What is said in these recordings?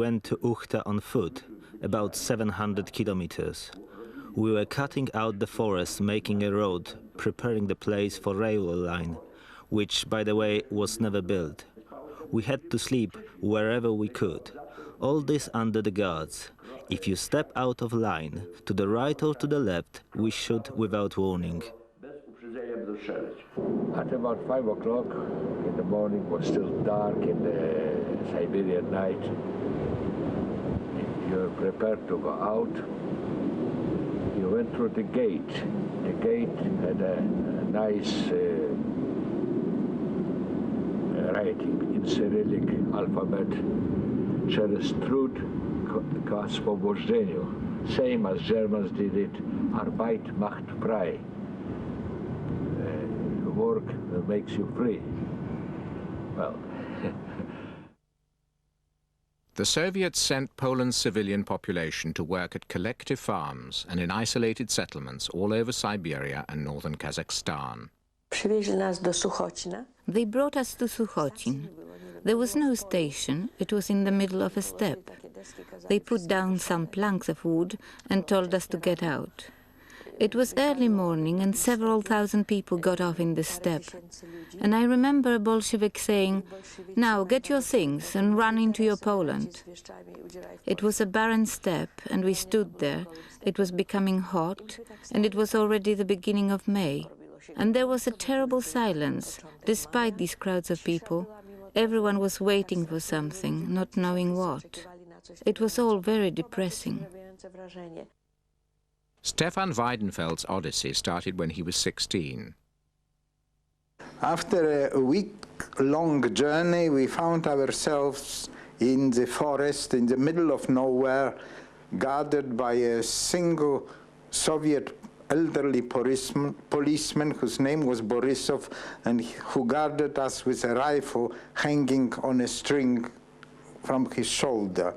went to Uchta on foot, about 700 kilometers. We were cutting out the forest, making a road, preparing the place for railway line, which, by the way, was never built. We had to sleep wherever we could. All this under the guards. If you step out of line, to the right or to the left, we shoot without warning. At about 5 o'clock in the morning, it was still dark in the Siberian night. You're prepared to go out. You went through the gate. The gate had a nice writing in Cyrillic alphabet. Через труд к освобождению. Same as Germans did it. Arbeit macht frei. Work that makes you free. Well. The Soviets sent Poland's civilian population to work at collective farms and in isolated settlements all over Siberia and northern Kazakhstan. They brought us to Sukhotyn. There was no station, it was in the middle of a steppe. They put down some planks of wood and told us to get out. It was early morning and several thousand people got off in the steppe. And I remember a Bolshevik saying, "Now get your things and run into your Poland." It was a barren steppe and we stood there. It was becoming hot and it was already the beginning of May. And there was a terrible silence, despite these crowds of people. Everyone was waiting for something, not knowing what. It was all very depressing. Stefan Weidenfeld's odyssey started when he was 16. After a week-long journey, we found ourselves in the forest, in the middle of nowhere, guarded by a single Soviet elderly policeman whose name was Borisov, and who guarded us with a rifle hanging on a string from his shoulder.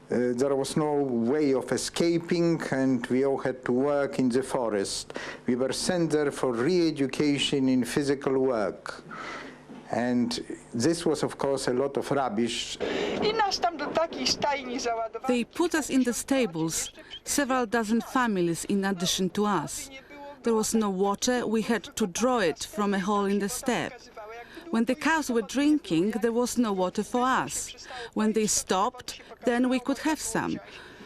There was no way of escaping, and we all had to work in the forest. We were sent there for re-education in physical work. And this was, of course, a lot of rubbish. They put us in the stables, several dozen families in addition to us. There was no water, we had to draw it from a hole in the steppe. When the cows were drinking, there was no water for us. When they stopped, then we could have some.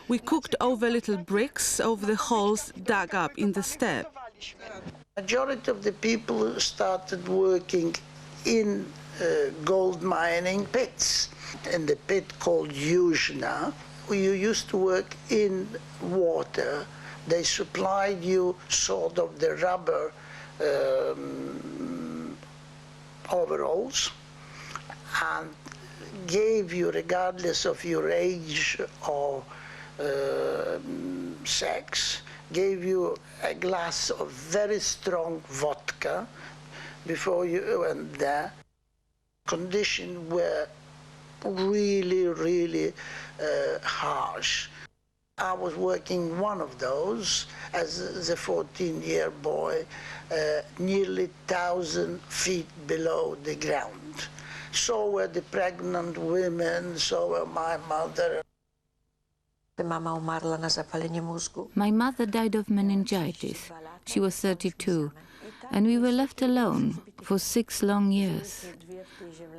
We cooked over little bricks over the holes dug up in the steppe. Majority of the people started working in gold mining pits. In the pit called Yuzhna, you used to work in water. They supplied you sort of the rubber overalls and gave you, regardless of your age or sex, gave you a glass of very strong vodka before you went there. Conditions were really, really harsh. I was working one of those as a 14-year boy, nearly 1,000 feet below the ground. So were the pregnant women, so were my mother. My mother died of meningitis. She was 32, and we were left alone for 6 long years.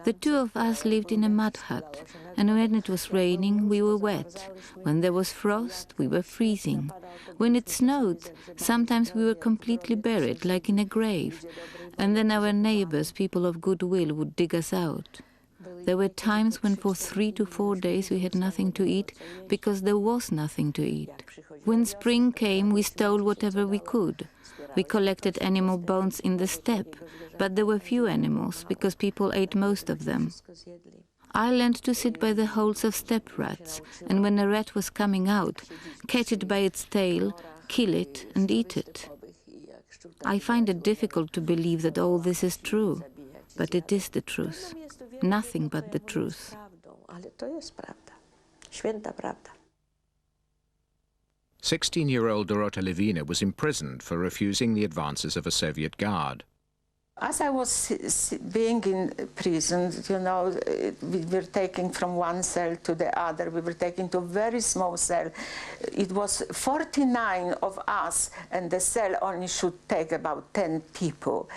The two of us lived in a mud hut, and when it was raining, we were wet. When there was frost, we were freezing. When it snowed, sometimes we were completely buried, like in a grave, and then our neighbors, people of goodwill, would dig us out. There were times when for 3 to 4 days we had nothing to eat because there was nothing to eat. When spring came, we stole whatever we could. We collected animal bones in the steppe, but there were few animals because people ate most of them. I learned to sit by the holes of steppe rats, and when a rat was coming out, catch it by its tail, kill it and eat it. I find it difficult to believe that all this is true, but it is the truth. Nothing but the truth. 16-year-old Dorota Levina was imprisoned for refusing the advances of a Soviet guard. As I was being in prison, you know, we were taken from one cell to the other. We were taken to a very small cell. It was 49 of us, and the cell only should take about 10 people.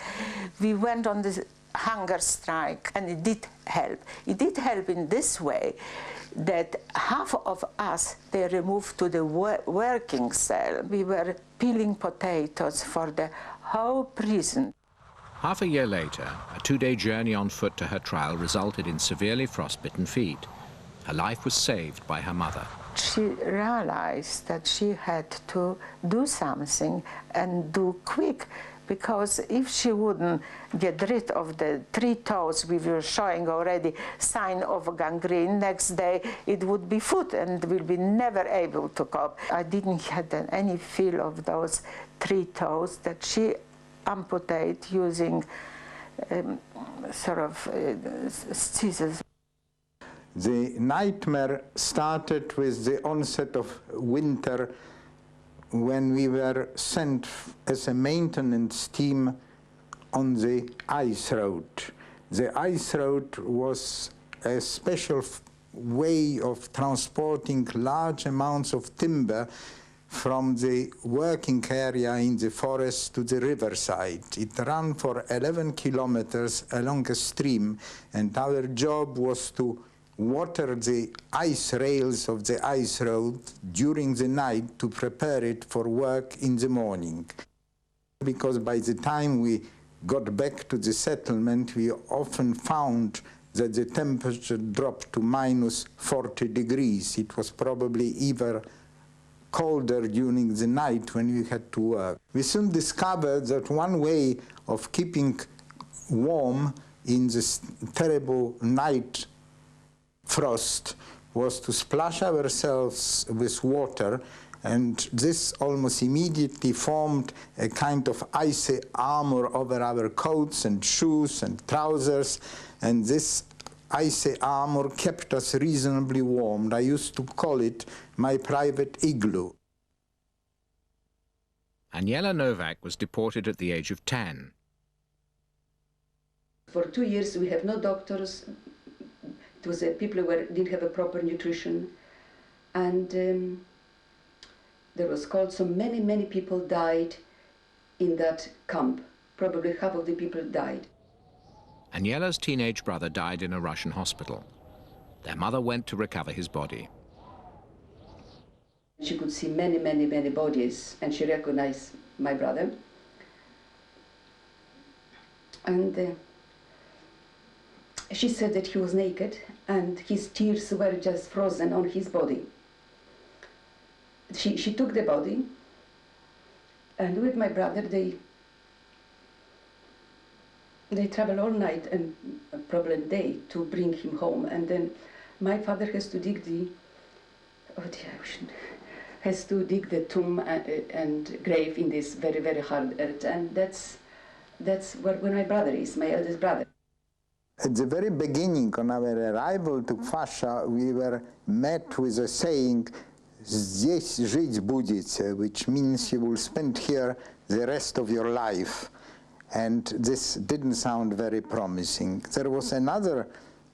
We went on the hunger strike, and it did help. It did help in this way, that half of us, they removed to the working cell. We were peeling potatoes for the whole prison. Half a year later, a two-day journey on foot to her trial resulted in severely frostbitten feet. Her life was saved by her mother. She realized that she had to do something and do quick, because if she wouldn't get rid of the 3 toes we were showing already sign of gangrene, next day it would be foot and will be never able to cope. I didn't have any feel of those 3 toes that she amputate using scissors. The nightmare started with the onset of winter, when we were sent as a maintenance team on the ice road. The ice road was a special way of transporting large amounts of timber from the working area in the forest to the riverside. It ran for 11 kilometers along a stream, and our job was to water the ice rails of the ice road during the night to prepare it for work in the morning. Because by the time we got back to the settlement, we often found that the temperature dropped to minus 40 degrees. It was probably even colder during the night when we had to work. We soon discovered that one way of keeping warm in this terrible night frost was to splash ourselves with water, and this almost immediately formed a kind of icy armor over our coats and shoes and trousers, and this icy armor kept us reasonably warm. I used to call it my private igloo. Aniela Novak was deported at the age of 10. For 2 years we have no doctors. It was people who didn't have a proper nutrition, and there was cold, so many people died in that camp. Probably half of the people died. Aniela's teenage brother died in a Russian hospital. Their mother went to recover his body. She could see many bodies, and she recognized my brother. And she said that he was naked, and his tears were just frozen on his body. She took the body, and with my brother they travel all night and probably day to bring him home. And then my father has to dig the tomb and grave in this very hard earth, and that's where my brother is, my eldest brother. At the very beginning, on our arrival to Fasha, we were met with a saying, "Здесь жить будете," which means you will spend here the rest of your life. And this didn't sound very promising. There was another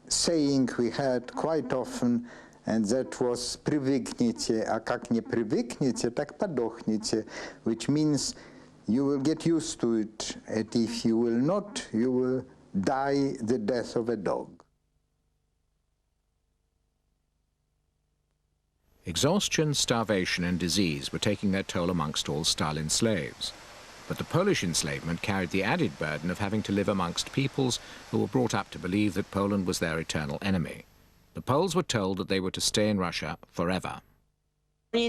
saying we heard quite often, and that was "Привыкните, а как не привыкнете, так подохнете," which means you will get used to it, and if you will not, you will die the death of a dog. Exhaustion, starvation and disease were taking their toll amongst all Stalin's slaves. But the Polish enslavement carried the added burden of having to live amongst peoples who were brought up to believe that Poland was their eternal enemy. The Poles were told that they were to stay in Russia forever. They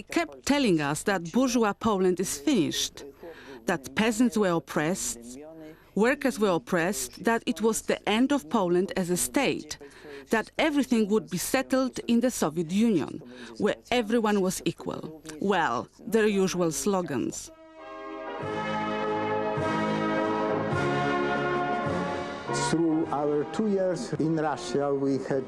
kept telling us that bourgeois Poland is finished, that peasants were oppressed, workers were oppressed, that it was the end of Poland as a state, that everything would be settled in the Soviet Union, where everyone was equal. Well, their usual slogans. Through our 2 years in Russia, we had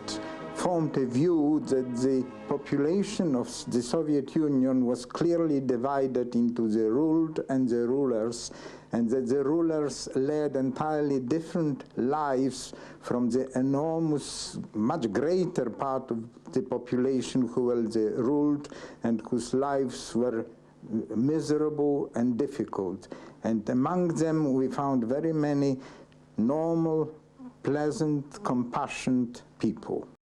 formed a view that the population of the Soviet Union was clearly divided into the ruled and the rulers, and that the rulers led entirely different lives from the enormous, much greater part of the population who were the ruled and whose lives were miserable and difficult. And among them we found very many normal, pleasant, compassionate people.